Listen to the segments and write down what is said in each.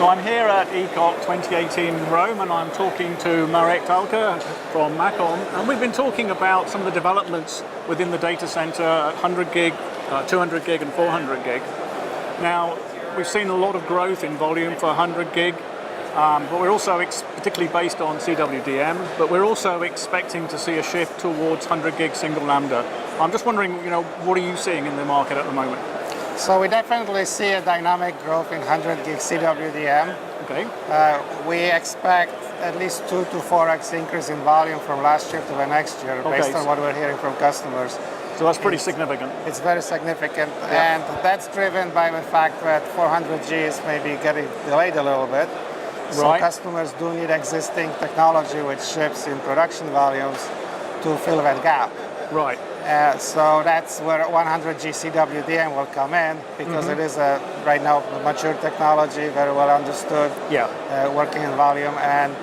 So I'm here at ECOC 2018 in Rome, and I'm talking to Marek Tlalka from MACOM, and we've been talking about some of the developments within the data center at 100 gig, 200 gig and 400 gig. Now, we've seen a lot of growth in volume for 100 gig, but we're also, particularly based on CWDM, but we're also expecting to see a shift towards 100 gig single lambda. I'm just wondering, what are you seeing in the market at the moment? So we definitely see a dynamic growth in 100 gig CWDM. Okay. We expect at least 2 to 4x increase in volume from last year to the next year, based on what we're hearing from customers. So that's pretty significant. It's very significant, and that's driven by the fact that 400G is maybe getting delayed a little bit. So customers do need existing technology which ships in production volumes to fill that gap. Right. So that's where 100G CWDM will come in, because it is right now a mature technology, very well understood, working in volume, and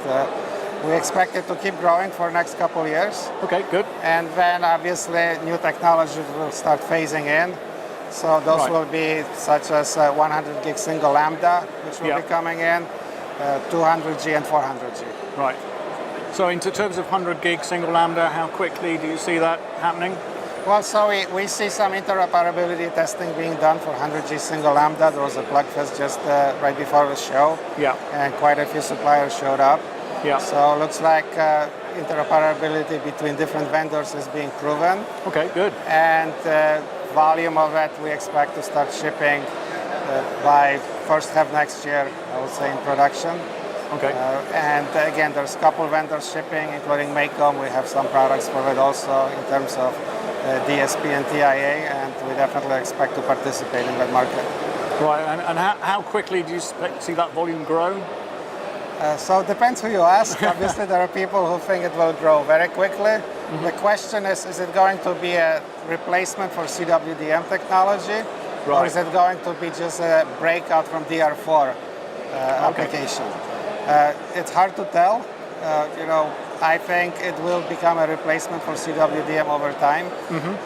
we expect it to keep growing for the next couple of years. Okay, good. And then obviously new technologies will start phasing in. So those will be such as 100 gig single lambda, which will be coming in, 200G and 400G. Right. So in terms of 100 gig single lambda, how quickly do you see that happening? Well, so we see some interoperability testing being done for 100G single lambda. There was a plug fest just right before the show. Yeah. And quite a few suppliers showed up. Yeah. So it looks like interoperability between different vendors is being proven. Okay, good. And volume of it we expect to start shipping by first half next year, I would say, in production. Okay. And again, there's a couple vendors shipping, including MACOM. We have some products for it also in terms of DSP and TIA, and we definitely expect to participate in that market. Right, and how quickly do you expect to see that volume grow? So it depends who you ask. Obviously, there are people who think it will grow very quickly. The question is it going to be a replacement for CWDM technology, or is it going to be just a breakout from DR4 application? It's hard to tell. I think it will become a replacement for CWDM over time,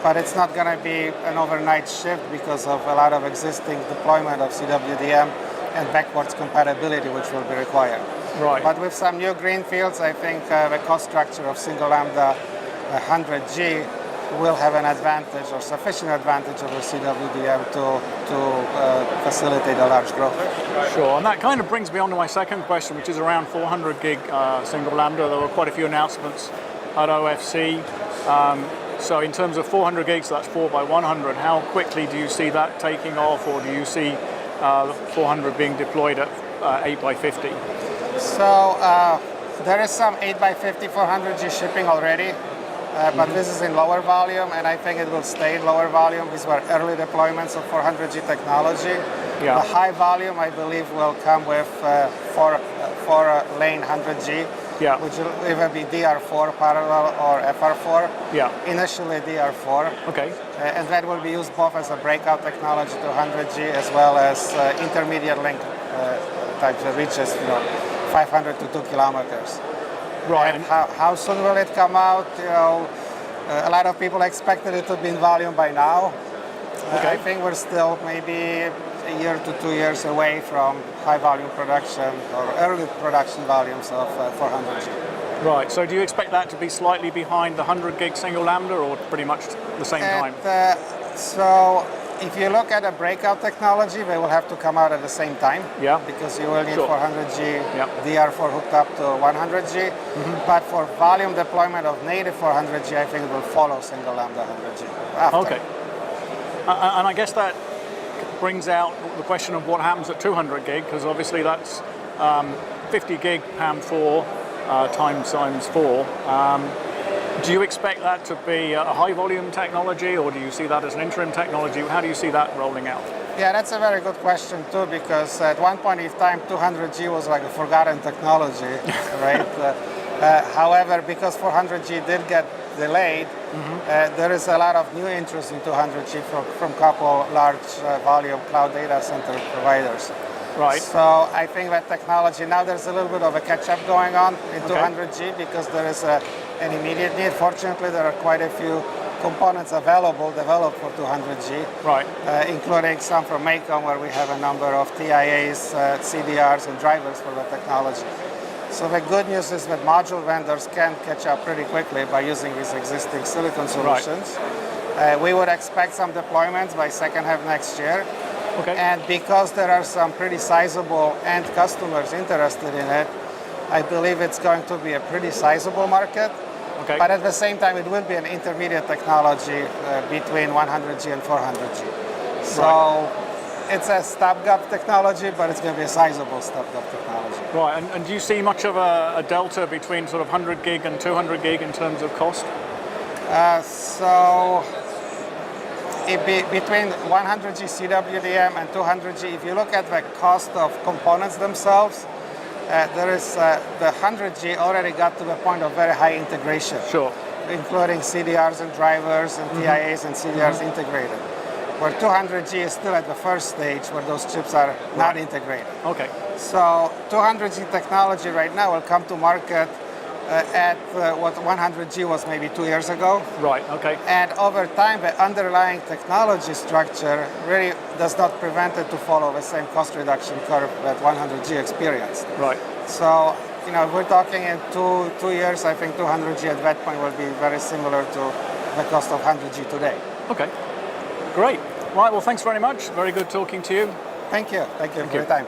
but it's not going to be an overnight shift because of a lot of existing deployment of CWDM and backwards compatibility which will be required. Right. But with some new greenfields, I think the cost structure of single lambda 100G will have an advantage, or sufficient advantage, over CWDM to facilitate a large growth. Sure, and that kind of brings me on to my second question, which is around 400 gig single lambda. There were quite a few announcements at OFC. So in terms of 400 gigs, so that's 4 by 100, how quickly do you see that taking off, or do you see 400 being deployed at 8 by 50? So there is some 8 by 50 400G shipping already. But this is in lower volume, and I think it will stay in lower volume. These were early deployments of 400G technology. The high volume, I believe, will come with 4-lane 100G, which will either be DR4 parallel or FR4. Initially DR4. Okay. And that will be used both as a breakout technology to 100G as well as intermediate link types that reaches 500 to 2 kilometers. Right. And how soon will it come out? A lot of people expected it to be in volume by now. I think we're still maybe a year to 2 years away from high volume production or early production volumes of 400G. Right. So do you expect that to be slightly behind the 100 gig single lambda, or pretty much the same time? So if you look at a breakout technology, they will have to come out at the same time. Because you will need 400G DR4 hooked up to 100G. But for volume deployment of native 400G, I think it will follow single lambda 100G after. Okay. And I guess that brings out the question of what happens at 200 gig, because obviously that's 50 gig PAM4 times 4. Do you expect that to be a high volume technology, or do you see that as an interim technology? How do you see that rolling out? Yeah, that's a very good question too, because at one point in time 200G was like a forgotten technology, right? However, because 400G did get delayed, there is a lot of new interest in 200G from a couple large volume cloud data center providers. Right. So I think that technology, now there's a little bit of a catch-up going on in 200G because there is an immediate need. Fortunately, there are quite a few components available developed for 200G, Right. including some from MACOM, where we have a number of TIAs, CDRs, and drivers for the technology. So the good news is that module vendors can catch up pretty quickly by using these existing silicon solutions. We would expect some deployments by second half next year. Okay. And because there are some pretty sizable end customers interested in it, I believe it's going to be a pretty sizable market. Okay. But at the same time, it will be an intermediate technology between 100G and 400G. So it's a stopgap technology, but it's going to be a sizable stopgap technology. Right, and do you see much of a delta between sort of 100 gig and 200 gig in terms of cost? Between 100G CWDM and 200G, if you look at the cost of components themselves, there is the 100G already got to the point of very high integration. Sure. Including CDRs and drivers and TIAs and CDRs integrated. Where 200G is still at the first stage where those chips are not integrated. Okay. So 200G technology right now will come to market at what 100G was maybe 2 years ago. Right, okay. And over time, the underlying technology structure really does not prevent it to follow the same cost reduction curve that 100G experienced. Right. So, if we're talking in two years, I think 200G at that point will be very similar to the cost of 100G today. Okay. Great. Right, well, thanks very much. Very good talking to you. Thank you for your time.